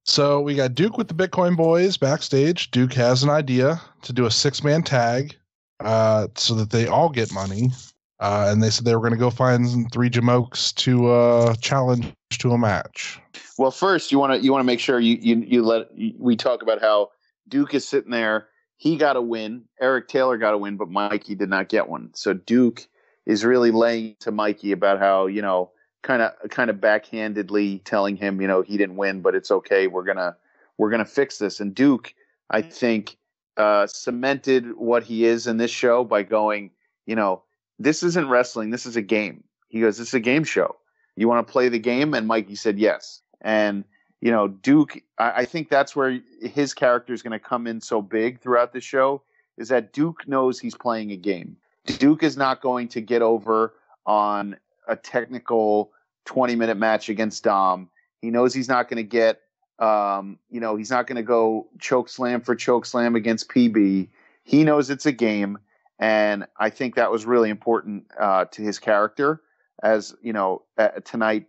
So we got Duke with the Bitcoin Boys backstage. Duke has an idea to do a 6-man tag so that they all get money. And they said they were going to go find 3 Jamokes to challenge to a match. Well, first you want to make sure we talk about how Duke is sitting there. He got a win. Eric Taylor got a win, but Mikey did not get one. So Duke is really laying to Mikey about how, you know, kind of backhandedly telling him, you know, he didn't win, but it's okay. We're gonna fix this. And Duke, I think, cemented what he is in this show by going, you know, this isn't wrestling. This is a game. He goes, this is a game show. You want to play the game? And Mikey said yes. And, you know, Duke, I think that's where his character is going to come in so big throughout the show, is that Duke knows he's playing a game. Duke is not going to get over on a technical 20-minute match against Dom. He knows he's not going to get, you know, he's not going to go choke slam for choke slam against PB. He knows it's a game. And I think that was really important to his character, as, you know, tonight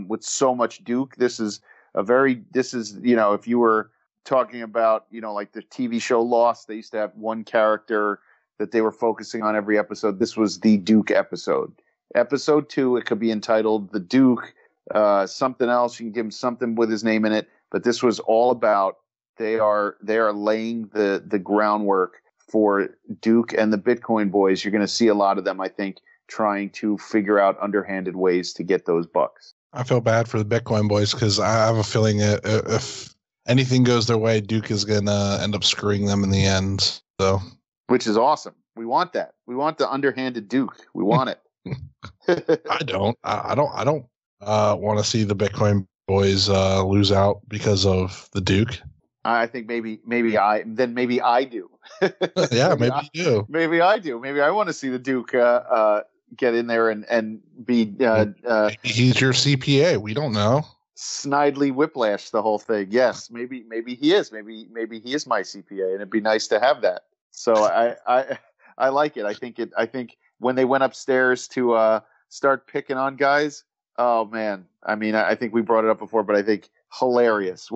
with so much Duke. This is, you know, if you were talking about, you know, like the TV show Lost, they used to have one character that they were focusing on every episode. This was the Duke episode. Episode 2, it could be entitled The Duke, something else. You can give him something with his name in it. But this was all about, they are laying the groundwork for Duke and the Bitcoin Boys. You're going to see a lot of them, I think, trying to figure out underhanded ways to get those bucks. I feel bad for the Bitcoin Boys because I have a feeling if anything goes their way, Duke is going to end up screwing them in the end. So, which is awesome. We want that. We want the underhanded Duke. We want it. I don't want to see the Bitcoin Boys lose out because of the Duke. I think maybe I do. Yeah, maybe you do. Maybe I do. Maybe I want to see the Duke get in there and be he's your CPA. We don't know. Snidely whiplash the whole thing. Yes, maybe he is. Maybe he is my CPA, and it'd be nice to have that. So I like it. I think when they went upstairs to start picking on guys, oh man. I mean, I think we brought it up before, but I think hilarious.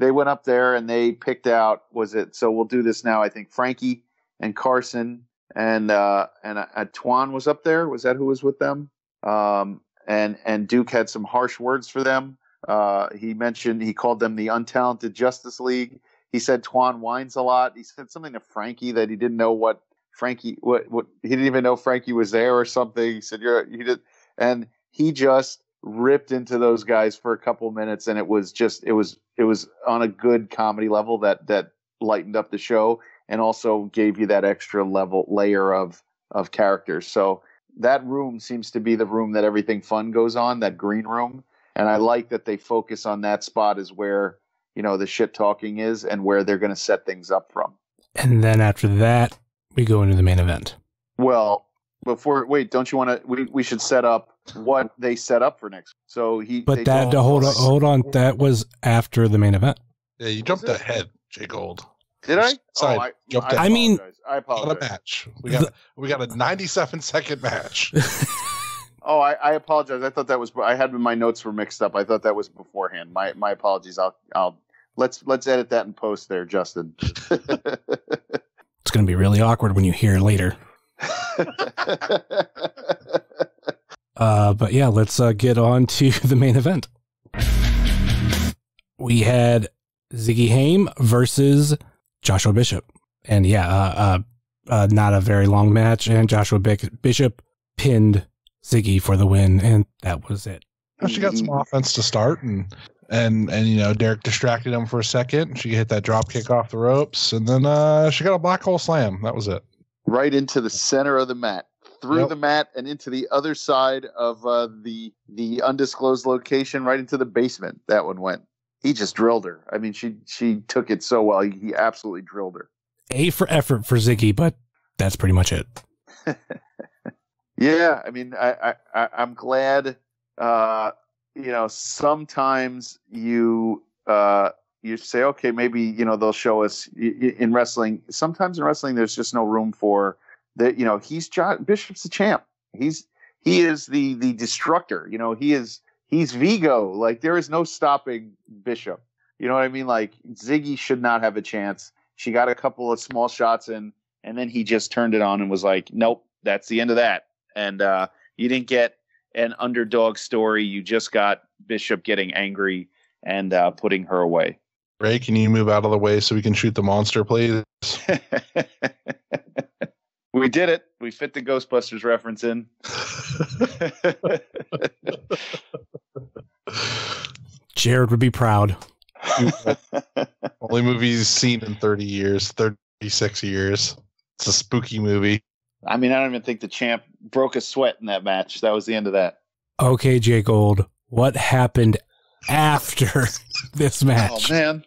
They went up there and they picked out, so we'll do this now. I think Frankie and Carson and Twan was up there. Was that who was with them? And Duke had some harsh words for them. He called them the Untalented Justice League. He said Twan whines a lot. He said something to Frankie that he didn't know what he didn't even know Frankie was there or something. He said and he just ripped into those guys for a couple minutes, and it was on a good comedy level that lightened up the show and also gave you that extra layer of characters. So that room seems to be the room that everything fun goes on, that green room. And I like that they focus on that spot as where, you know, the shit talking is and where they're going to set things up from. And then after that, we go into the main event. Well, don't you want to, we should set up what they set up for next. So hold on. That was after the main event. Yeah, you jumped ahead, Jay Gold. Did I? Side, jumped in. I mean, I apologize. Not a match. We got a 97-second match. Oh, I apologize. I thought that was. I had my notes were mixed up. I thought that was beforehand. My apologies. I'll let's edit that in post there, Justin. It's going to be really awkward when you hear it later. But yeah, let's get on to the main event. We had Ziggy Haim versus Joshua Bishop. And yeah, not a very long match. And Joshua Bishop pinned Ziggy for the win. And that was it. She got some offense to start. And you know, Derek distracted him for a second. She hit that drop kick off the ropes. And then she got a black hole slam. That was it. Right into the center of the mat. Through the mat and into the other side of the undisclosed location, right into the basement. That one went. He just drilled her. I mean, she took it so well. He absolutely drilled her. A for effort for Ziggy, but that's pretty much it. Yeah, I mean, I'm glad. You know, sometimes you say, okay, maybe, you know, they'll show us in wrestling. Sometimes in wrestling, there's just no room for that. You know, Bishop's the champ. He is the destructor. You know, he's Vigo. Like, there is no stopping Bishop. You know what I mean? Like, Ziggy should not have a chance. She got a couple of small shots in, and then he just turned it on and was like, nope, that's the end of that. And you didn't get an underdog story. You just got Bishop getting angry and putting her away. Ray, can you move out of the way so we can shoot the monster, please? We did it. We fit the Ghostbusters reference in. Jared would be proud. Only movie he's seen in 30 years, 36 years. It's a spooky movie. I mean, I don't even think the champ broke a sweat in that match. That was the end of that. Okay, Jay Gold, what happened after this match? Oh, man.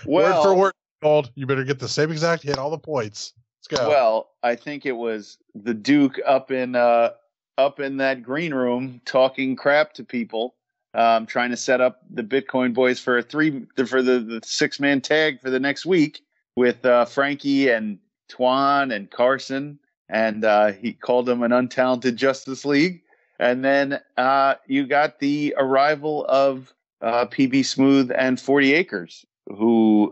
Word for word, Gold. You better get the same exact hit, all the points. Let's go. Well, I think it was the Duke up in that green room talking crap to people, trying to set up the Bitcoin boys for the 6-man tag for the next week with Frankie and Twan and Carson, and he called them an untalented Justice League. And then you got the arrival of PB Smooth and 40 Acres, who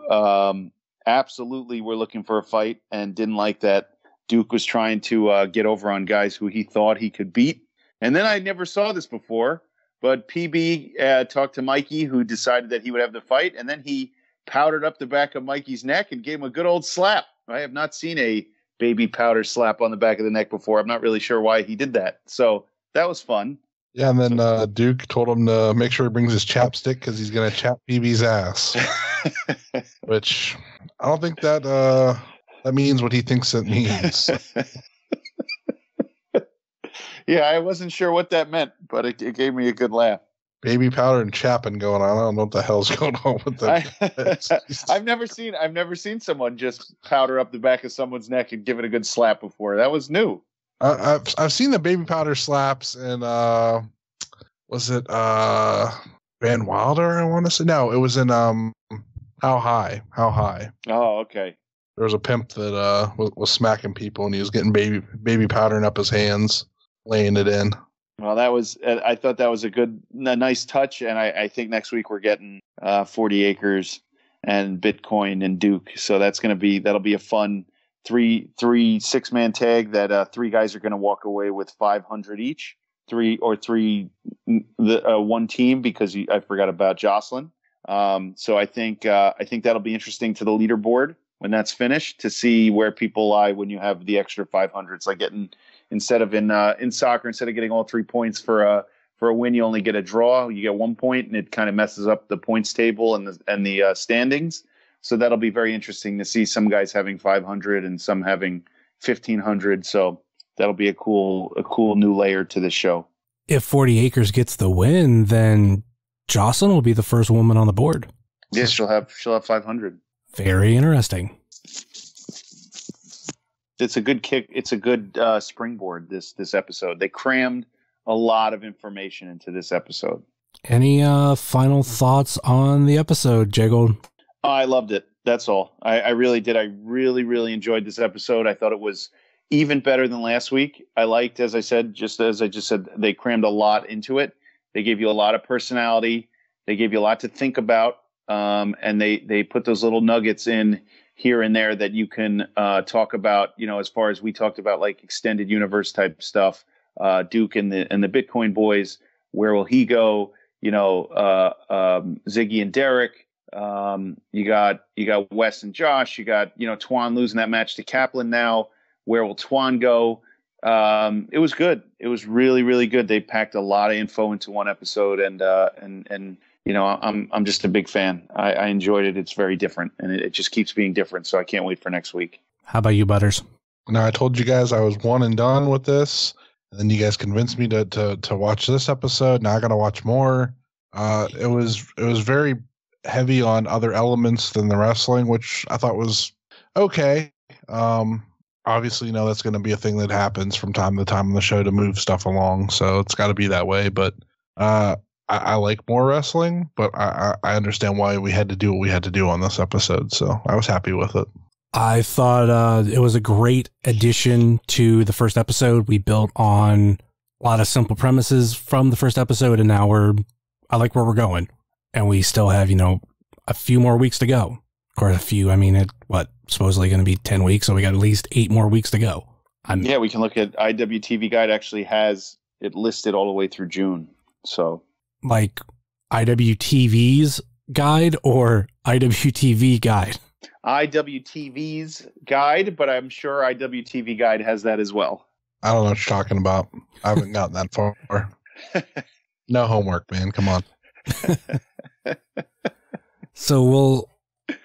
absolutely were looking for a fight and didn't like that Duke was trying to get over on guys who he thought he could beat. And then I never saw this before, but PB talked to Mikey, who decided that he would have the fight, and then he powdered up the back of Mikey's neck and gave him a good old slap. I have not seen a baby powder slap on the back of the neck before. I'm not really sure why he did that. So that was fun. Yeah, and then Duke told him to make sure he brings his chapstick because he's going to chap PB's ass. Which I don't think that means what he thinks it means. Yeah, I wasn't sure what that meant, but it gave me a good laugh. Baby powder and chapping going on. I don't know what the hell's going on with that. I've never seen someone just powder up the back of someone's neck and give it a good slap before. That was new. I've seen the baby powder slaps and was it Van Wilder? I want to say no. It was in How High. Oh, okay. There was a pimp that was smacking people and he was getting baby powdering up his hands, laying it in. Well, I thought that was a nice touch, and I think next week we're getting 40 Acres and Bitcoin and Duke, so that'll be a fun 6-man tag that 3 guys are going to walk away with 500 each, one team because I forgot about Jocelyn. So I think that'll be interesting to the leaderboard when that's finished to see where people lie when you have the extra 500. It's like getting. Instead of in soccer, instead of getting all 3 points for a win, you only get a draw. You get 1 point, and it kind of messes up the points table and the standings. So that'll be very interesting to see some guys having 500 and some having 1,500. So that'll be a cool new layer to the show. If 40 Acres gets the win, then Jocelyn will be the first woman on the board. Yes, she'll have 500. Very interesting. It's a good kick. It's a good springboard. This episode, they crammed a lot of information into this episode. Any final thoughts on the episode, Jiggle? I loved it. That's all. I really did. I really, really enjoyed this episode. I thought it was even better than last week. I liked, as I said, they crammed a lot into it. They gave you a lot of personality. They gave you a lot to think about. And they put those little nuggets in here and there that you can talk about, as far as we talked about, like extended universe type stuff. Duke and the Bitcoin boys, where will he go? Ziggy and Derek. You got Wes and Josh. You got Twan losing that match to Kaplan now. Where will Twan go? It was good. It was really, really good. They packed a lot of info into one episode, and I'm just a big fan. I enjoyed it. It's very different, and it just keeps being different. So I can't wait for next week. How about you, Butters? Now, I told you guys I was one and done with this, and then you guys convinced me to watch this episode. Now I got to watch more. It was very heavy on other elements than the wrestling, which I thought was okay. Obviously, that's going to be a thing that happens from time to time on the show to move stuff along, so it's got to be that way. But I like more wrestling, but I understand why we had to do what we had to do on this episode, so I was happy with it. I thought it was a great addition to the first episode. We built on a lot of simple premises from the first episode, and now I like where we're going. And we still have, a few more weeks to go. Of course, supposedly going to be 10 weeks, so we got at least 8 more weeks to go. Yeah, we can look at IWTV Guide actually has it listed all the way through June. So, like IWTV's guide or IWTV Guide? IWTV's Guide, but I'm sure IWTV Guide has that as well. I don't know what you're talking about. I haven't gotten that far. No homework, man. Come on. So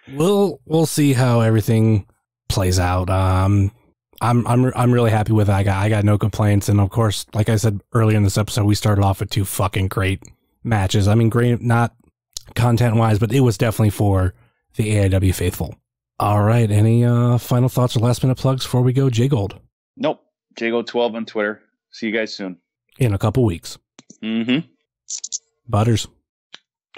we'll see how everything plays out. I'm really happy with it. I got no complaints, and of course, like I said earlier in this episode, we started off with 2 fucking great matches. I mean, great, not content wise, but it was definitely for the AIW faithful. All right, any final thoughts or last minute plugs before we go, J Gold? Nope. JGold12 on Twitter. See you guys soon. In a couple weeks. Mm-hmm. Butters.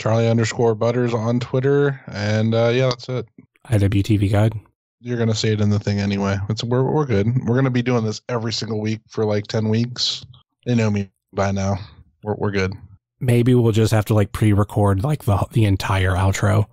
Charly_Butters on Twitter, and that's it. IWTV Guide. You're gonna see it in the thing anyway. We're good. We're gonna be doing this every single week for like 10 weeks. They know me by now. We're good. Maybe we'll just have to like pre-record like the entire outro,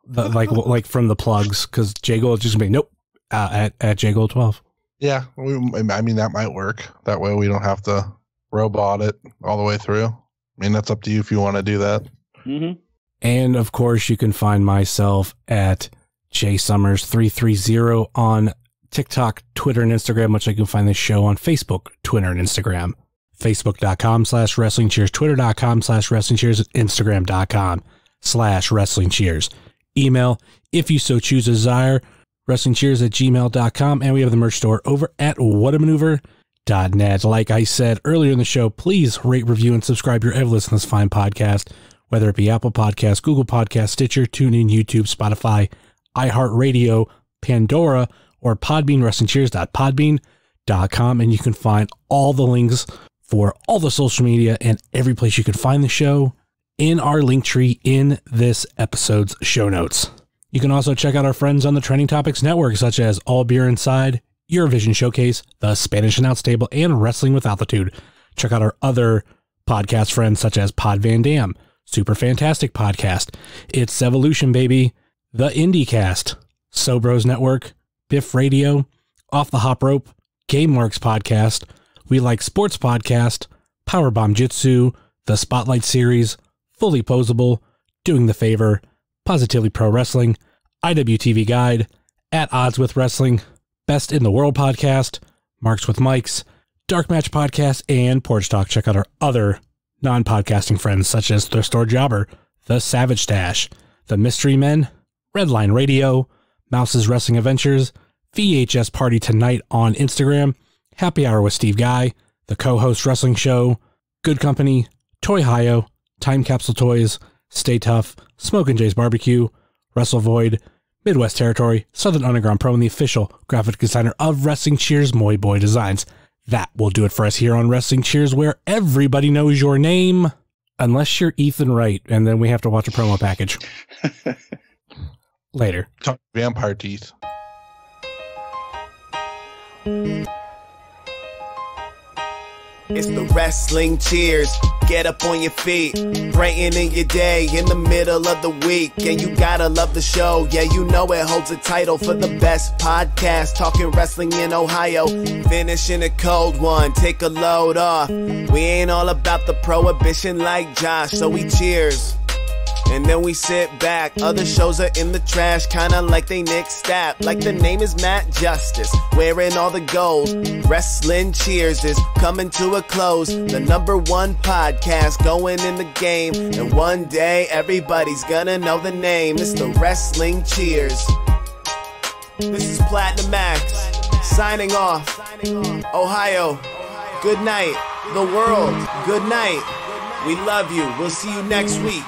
like from the plugs, because J Gold is just gonna be nope at JGold12. Yeah, I mean that might work. That way we don't have to robot it all the way through. I mean, that's up to you if you want to do that. Mm-hmm. And of course, you can find myself at JSummers330 on TikTok, Twitter, and Instagram, which I can find this show on Facebook, Twitter, and Instagram. Facebook.com/Wrestling Cheers, Twitter.com/Wrestling Cheers, Instagram.com/Wrestling Cheers. Email, if you so choose desire, WrestlingCheers@gmail.com. And we have the merch store over at whatamaneuver.net. Like I said earlier in the show, please rate, review, and subscribe your ever listen to this fine podcast, whether it be Apple Podcasts, Google Podcasts, Stitcher, TuneIn, YouTube, Spotify, iHeartRadio, Pandora, or Podbean, WrestlingCheers.podbean.com. And you can find all the links for all the social media and every place you can find the show in our link tree in this episode's show notes. You can also check out our friends on the Trending Topics Network, such as All Beer Inside, Eurovision Showcase, The Spanish Announce Table, and Wrestling with Altitude. Check out our other podcast friends, such as Pod Van Dam, Super Fantastic Podcast, It's Evolution Baby, The IndieCast, Sobros Network, Biff Radio, Off the Hop Rope, Game Marks Podcast, We Like Sports Podcast, Powerbomb Jitsu, The Spotlight Series, Fully Posable, Doing the Favor, Positively Pro Wrestling, IWTV Guide, At Odds with Wrestling, Best in the World Podcast, Marks with Mikes, Dark Match Podcast, and Porch Talk. Check out our other non-podcasting friends, such as The Store Jobber, The Savage Stash, The Mystery Men, Redline Radio, Mouse's Wrestling Adventures, VHS Party Tonight on Instagram, Happy Hour with Steve Guy, The Co-Host Wrestling Show, Good Company, Toy Hio, Time Capsule Toys, Stay Tough, Smokin' Jay's Barbecue, Wrestle Void, Midwest Territory, Southern Underground Pro, and the official graphic designer of Wrestling Cheers, Moy Boy Designs. That will do it for us here on Wrestling Cheers, where everybody knows your name, unless you're Ethan Wright, and then we have to watch a promo package. Later. Talk vampire teeth. It's the wrestling cheers. Get up on your feet, brightening your day in the middle of the week. And you gotta love the show. Yeah, you know it holds a title for the best podcast. Talking wrestling in Ohio. Finishing a cold one, take a load off. We ain't all about the prohibition like Josh, so we cheers. And then we sit back. Other shows are in the trash, kinda like they Nick Stapp. Like the name is Matt Justice, wearing all the gold. Wrestling Cheers is coming to a close. The #1 podcast going in the game. And one day everybody's gonna know the name. It's the Wrestling Cheers. This is Platinum Max, signing off. Ohio, good night. The world, good night. We love you. We'll see you next week.